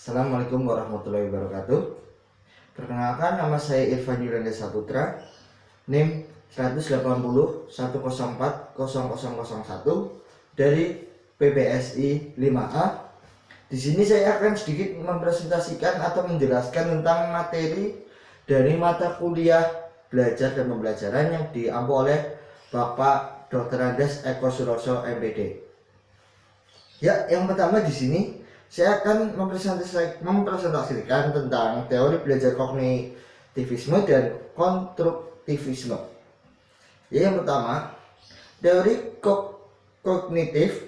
Assalamualaikum warahmatullahi wabarakatuh. Perkenalkan, nama saya Irfan Yulanda Saputra, NIM 180104001 dari PPSI 5A. Di sini saya akan sedikit mempresentasikan atau menjelaskan tentang materi dari mata kuliah belajar dan pembelajaran yang diampu oleh Bapak Dr. Andes Eko Suroso MPD. Ya, yang pertama di sini saya akan mempresentasikan tentang teori belajar kognitivisme dan konstruktivisme. Ya, yang pertama, teori kognitif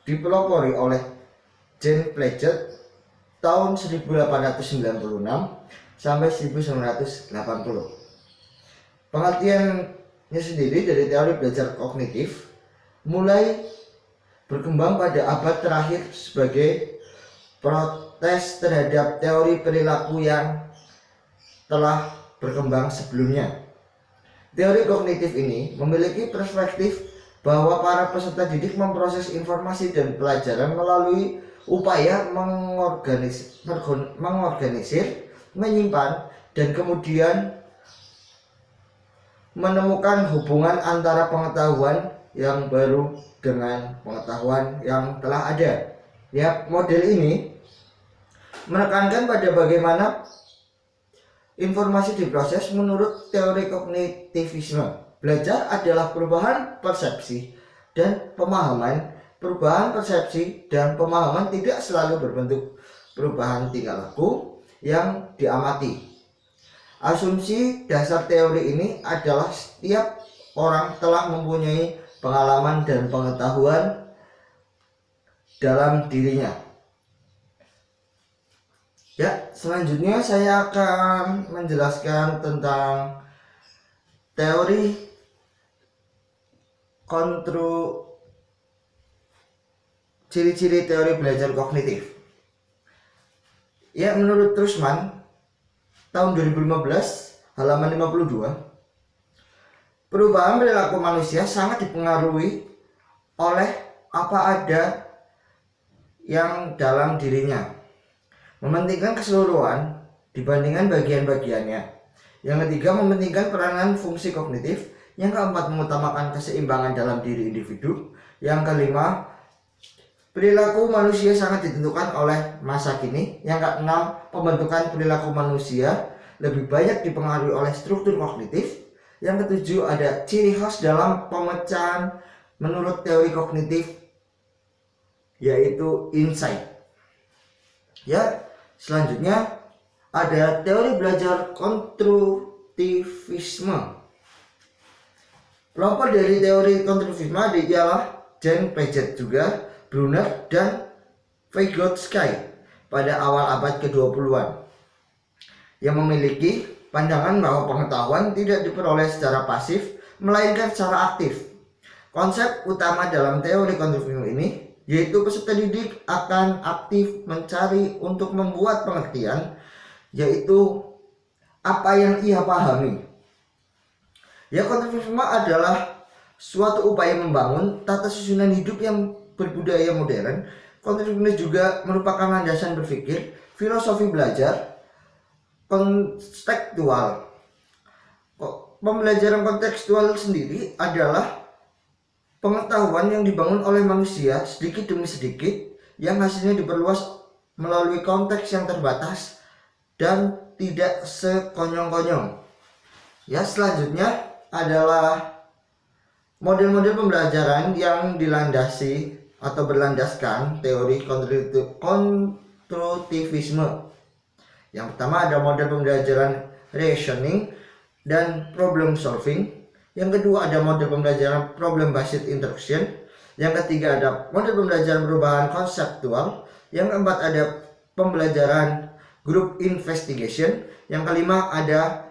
dipelopori oleh Jean Piaget tahun 1896 sampai 1980. Pengertiannya sendiri dari teori belajar kognitif mulai berkembang pada abad terakhir sebagai protes terhadap teori perilaku yang telah berkembang sebelumnya. Teori kognitif ini memiliki perspektif bahwa para peserta didik memproses informasi dan pelajaran melalui upaya mengorganisir, menyimpan, dan kemudian menemukan hubungan antara pengetahuan yang baru dengan pengetahuan yang telah ada. Ya, model ini menekankan pada bagaimana informasi diproses menurut teori kognitivisme. Belajar adalah perubahan persepsi dan pemahaman. Perubahan persepsi dan pemahaman tidak selalu berbentuk perubahan tingkah laku yang diamati. Asumsi dasar teori ini adalah setiap orang telah mempunyai pengalaman dan pengetahuan dalam dirinya. Ya, selanjutnya saya akan menjelaskan tentang teori ciri-ciri teori belajar kognitif. Ya, menurut Trusman tahun 2015 halaman 52, perubahan perilaku manusia sangat dipengaruhi oleh apa ada yang dalam dirinya, mementingkan keseluruhan dibandingkan bagian-bagiannya. Yang ketiga, mementingkan peranan fungsi kognitif. Yang keempat, mengutamakan keseimbangan dalam diri individu. Yang kelima, perilaku manusia sangat ditentukan oleh masa kini. Yang keenam, pembentukan perilaku manusia lebih banyak dipengaruhi oleh struktur kognitif. Yang ketujuh, ada ciri khas dalam pemecahan menurut teori kognitif, yaitu insight. Ya, selanjutnya ada teori belajar konstruktivisme. Pelopor dari teori konstruktivisme ialah Jean Piaget, juga Brunner dan Vygotsky pada awal abad ke-20-an, yang memiliki pandangan bahwa pengetahuan tidak diperoleh secara pasif, melainkan secara aktif. Konsep utama dalam teori konstruktivisme ini yaitu peserta didik akan aktif mencari untuk membuat pengertian, yaitu apa yang ia pahami. Ya, konstruktivisme adalah suatu upaya membangun tata susunan hidup yang berbudaya modern. Konstruktivisme juga merupakan landasan berpikir, filosofi belajar kontekstual. Pembelajaran kontekstual sendiri adalah pengetahuan yang dibangun oleh manusia sedikit demi sedikit, yang hasilnya diperluas melalui konteks yang terbatas dan tidak sekonyong-konyong. Ya, selanjutnya adalah model-model pembelajaran yang dilandasi atau berlandaskan teori konstruktivisme. Yang pertama ada model pembelajaran reasoning dan problem solving. Yang kedua ada model pembelajaran problem based instruction. Yang ketiga ada model pembelajaran perubahan konseptual. Yang keempat ada pembelajaran group investigation. Yang kelima ada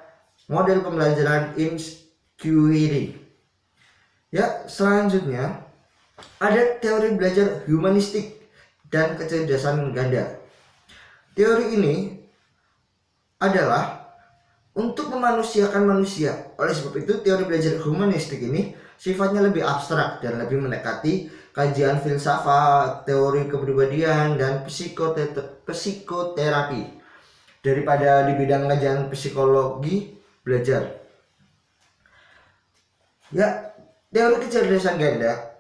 model pembelajaran inquiry. Ya, selanjutnya ada teori belajar humanistik dan kecerdasan ganda. Teori ini adalah untuk memanusiakan manusia. Oleh sebab itu, teori belajar humanistik ini sifatnya lebih abstrak dan lebih mendekati kajian filsafat, teori kepribadian, dan psikoterapi daripada di bidang kajian psikologi belajar. Ya, teori kecerdasan ganda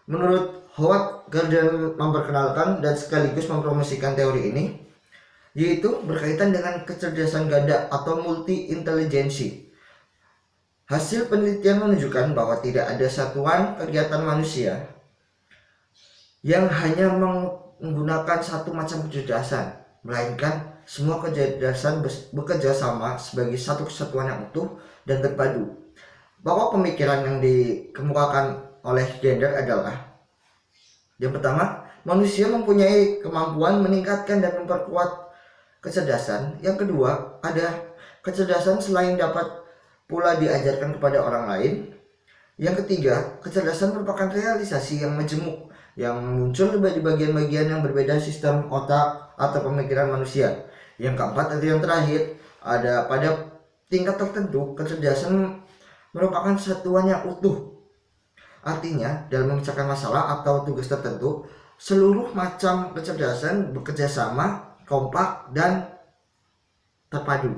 menurut Howard Gardner memperkenalkan dan sekaligus mempromosikan teori ini, yaitu berkaitan dengan kecerdasan ganda atau multi intelijensi. Hasil penelitian menunjukkan bahwa tidak ada satuan kegiatan manusia yang hanya menggunakan satu macam kecerdasan, melainkan semua kecerdasan bekerja sama sebagai satu kesatuan yang utuh dan terpadu. Pokok pemikiran yang dikemukakan oleh Gardner adalah: yang pertama, manusia mempunyai kemampuan meningkatkan dan memperkuat kecerdasan. Yang kedua, ada kecerdasan selain dapat pula diajarkan kepada orang lain. Yang ketiga, kecerdasan merupakan realisasi yang majemuk yang muncul dari bagian-bagian yang berbeda sistem otak atau pemikiran manusia. Yang keempat atau yang terakhir, ada pada tingkat tertentu kecerdasan merupakan satuan yang utuh. Artinya, dalam memecahkan masalah atau tugas tertentu, seluruh macam kecerdasan bekerja sama, kompak, dan terpadu.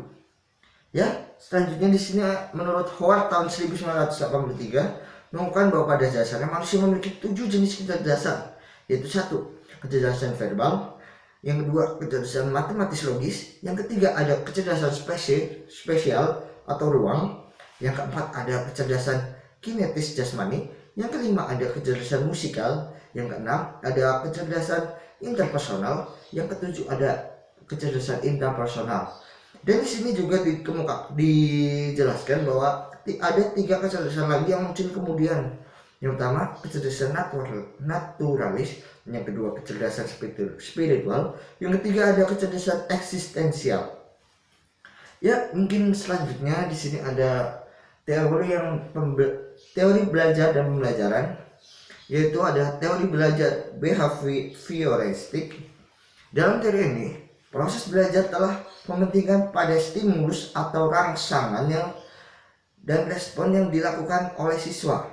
Ya, selanjutnya di sini menurut Howard tahun 1983 mengungkapkan bahwa pada dasarnya manusia memiliki 7 jenis kecerdasan, yaitu 1. Kecerdasan verbal, yang kedua kecerdasan matematis logis, yang ketiga ada kecerdasan spesial atau ruang, yang keempat ada kecerdasan kinetis jasmani, yang kelima ada kecerdasan musikal, yang keenam ada kecerdasan interpersonal, yang ketujuh ada kecerdasan intrapersonal. Dan di sini juga dijelaskan bahwa ada 3 kecerdasan lagi yang muncul kemudian. Yang pertama kecerdasan naturalis, yang kedua kecerdasan spiritual, yang ketiga ada kecerdasan eksistensial. Ya, mungkin selanjutnya di sini ada teori belajar dan pembelajaran, yaitu ada teori belajar behavioristik. Dalam teori ini, proses belajar telah mementingkan pada stimulus atau rangsangan dan respon yang dilakukan oleh siswa.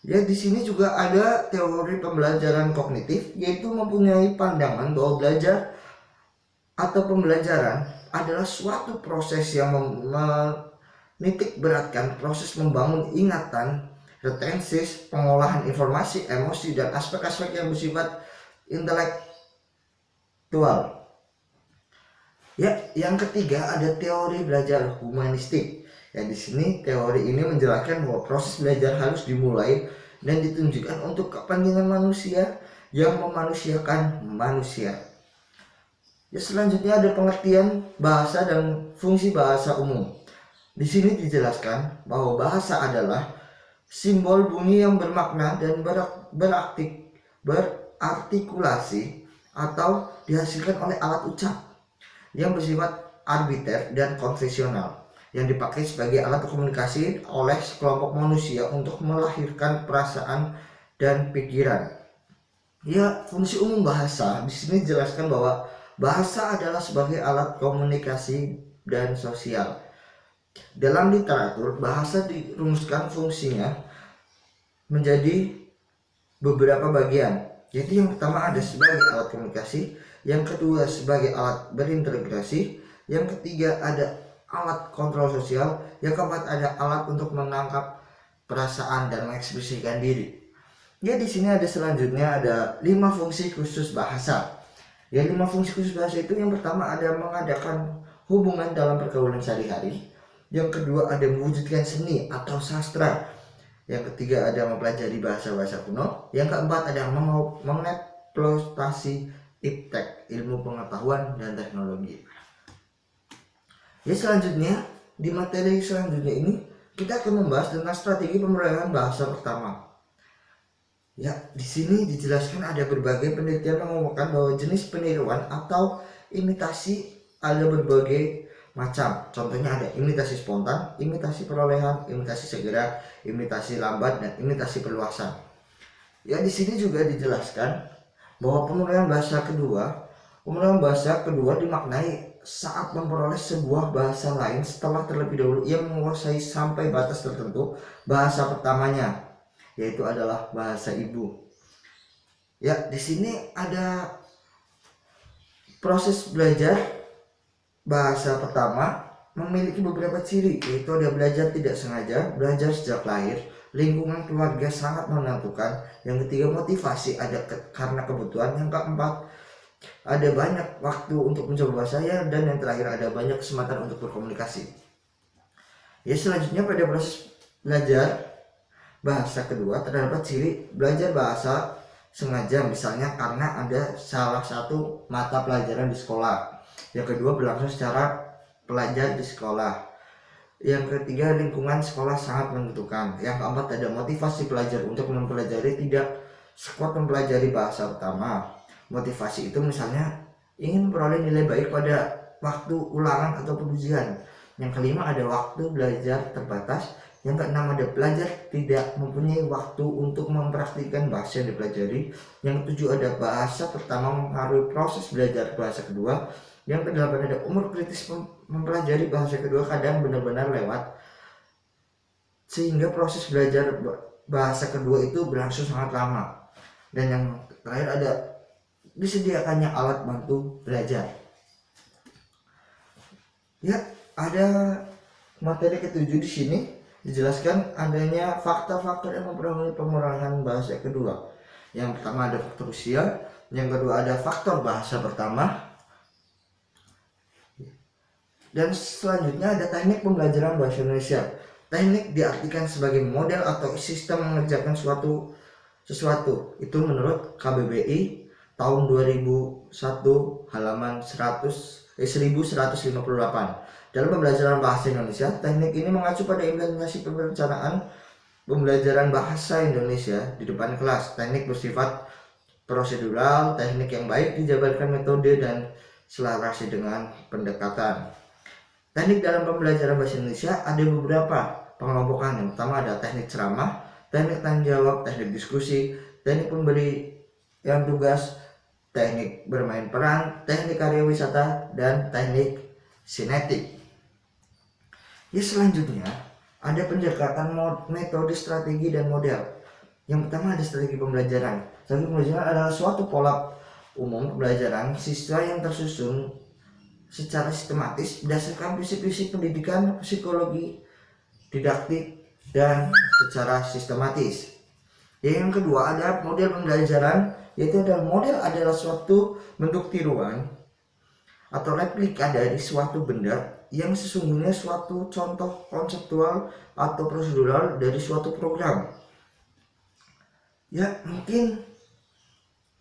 Ya, di sini juga ada teori pembelajaran kognitif, yaitu mempunyai pandangan bahwa belajar atau pembelajaran adalah suatu proses yang menitik beratkan proses membangun ingatan, retensi, pengolahan informasi, emosi, dan aspek-aspek yang bersifat intelektual. Ya, yang ketiga ada teori belajar humanistik. Ya, di sini teori ini menjelaskan bahwa proses belajar harus dimulai dan ditunjukkan untuk kepentingan manusia yang memanusiakan manusia. Ya, selanjutnya ada pengertian bahasa dan fungsi bahasa umum. Di sini dijelaskan bahwa bahasa adalah simbol bunyi yang bermakna dan berartikulasi atau dihasilkan oleh alat ucap yang bersifat arbiter dan konvensional, yang dipakai sebagai alat komunikasi oleh sekelompok manusia untuk melahirkan perasaan dan pikiran. Ya, fungsi umum bahasa di sini dijelaskan bahwa bahasa adalah sebagai alat komunikasi dan sosial. Dalam literatur, bahasa dirumuskan fungsinya menjadi beberapa bagian, yaitu yang pertama ada sebagai alat komunikasi, yang kedua sebagai alat berintegrasi, yang ketiga ada alat kontrol sosial, yang keempat ada alat untuk menangkap perasaan dan mengekspresikan diri. Ya, di sini ada selanjutnya ada 5 fungsi khusus bahasa. Ya, 5 fungsi khusus bahasa itu yang pertama ada mengadakan hubungan dalam pergaulan sehari-hari, yang kedua ada mewujudkan seni atau sastra, yang ketiga ada mempelajari bahasa-bahasa kuno, yang keempat ada mengeksploitasi iptek, ilmu pengetahuan dan teknologi. Ya, selanjutnya di materi selanjutnya ini kita akan membahas tentang strategi pembelajaran bahasa pertama. Ya, di sini dijelaskan ada berbagai penelitian mengungkapkan bahwa jenis peniruan atau imitasi ada berbagai macam. Contohnya ada imitasi spontan, imitasi perolehan, imitasi segera, imitasi lambat, dan imitasi perluasan. Ya, di sini juga dijelaskan bahwa pemrolehan bahasa kedua dimaknai saat memperoleh sebuah bahasa lain setelah terlebih dahulu ia menguasai sampai batas tertentu bahasa pertamanya, yaitu adalah bahasa ibu. Ya, di sini ada proses belajar bahasa pertama memiliki beberapa ciri, yaitu ada belajar tidak sengaja, belajar sejak lahir, lingkungan keluarga sangat menentukan, yang ketiga motivasi ada karena kebutuhan, yang keempat ada banyak waktu untuk mencoba bahasa, ya, dan yang terakhir ada banyak kesempatan untuk berkomunikasi. Ya, selanjutnya pada proses belajar bahasa kedua terdapat ciri belajar bahasa sengaja, misalnya karena ada salah satu mata pelajaran di sekolah. Yang kedua, berlangsung secara pelajar di sekolah. Yang ketiga, lingkungan sekolah sangat menentukan. Yang keempat, ada motivasi pelajar untuk mempelajari tidak sekuat mempelajari bahasa utama. Motivasi itu misalnya ingin memperoleh nilai baik pada waktu ulangan atau ujian. Yang kelima, ada waktu belajar terbatas. Yang keenam, ada pelajar tidak mempunyai waktu untuk mempraktikkan bahasa yang dipelajari. Yang ketujuh, ada bahasa pertama mempengaruhi proses belajar bahasa kedua. Yang kedelapan, ada umur kritis mempelajari bahasa kedua kadang benar-benar lewat, sehingga proses belajar bahasa kedua itu berlangsung sangat lama. Dan yang terakhir, ada disediakannya alat bantu belajar. Ya, ada materi ketujuh di sini dijelaskan adanya faktor-faktor yang mempengaruhi pengurangan bahasa kedua. Yang pertama ada faktor usia, yang kedua ada faktor bahasa pertama, dan selanjutnya ada teknik pembelajaran bahasa Indonesia. Teknik diartikan sebagai model atau sistem mengerjakan sesuatu. Itu menurut KBBI tahun 2001 halaman 1158. Dalam pembelajaran bahasa Indonesia, teknik ini mengacu pada implementasi perencanaan pembelajaran bahasa Indonesia di depan kelas. Teknik bersifat prosedural, teknik yang baik dijabarkan metode dan selarasi dengan pendekatan. Teknik dalam pembelajaran bahasa Indonesia ada beberapa pengelompokan. Yang pertama ada teknik ceramah, teknik tanya jawab, teknik diskusi, teknik pemberian tugas, teknik bermain peran, teknik karya wisata, dan teknik sinetik. Ya, selanjutnya ada pendekatan metode, strategi, dan model. Yang pertama ada strategi pembelajaran. Strategi pembelajaran adalah suatu pola umum pembelajaran siswa yang tersusun secara sistematis berdasarkan prinsip-prinsip pendidikan, psikologi, didaktik, dan secara sistematis. Yang kedua ada model pembelajaran, yaitu adalah model adalah suatu bentuk tiruan atau replika dari suatu benda yang sesungguhnya suatu contoh konseptual atau prosedural dari suatu program. Ya, mungkin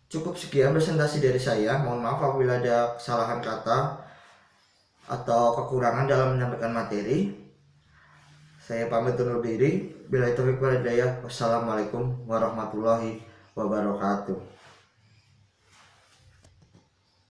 cukup sekian presentasi dari saya. Mohon maaf apabila ada kesalahan kata atau kekurangan dalam menyampaikan materi. Saya pamit undur diri. Billahi taufiq wal hidayah. Wassalamualaikum warahmatullahi wabarakatuh.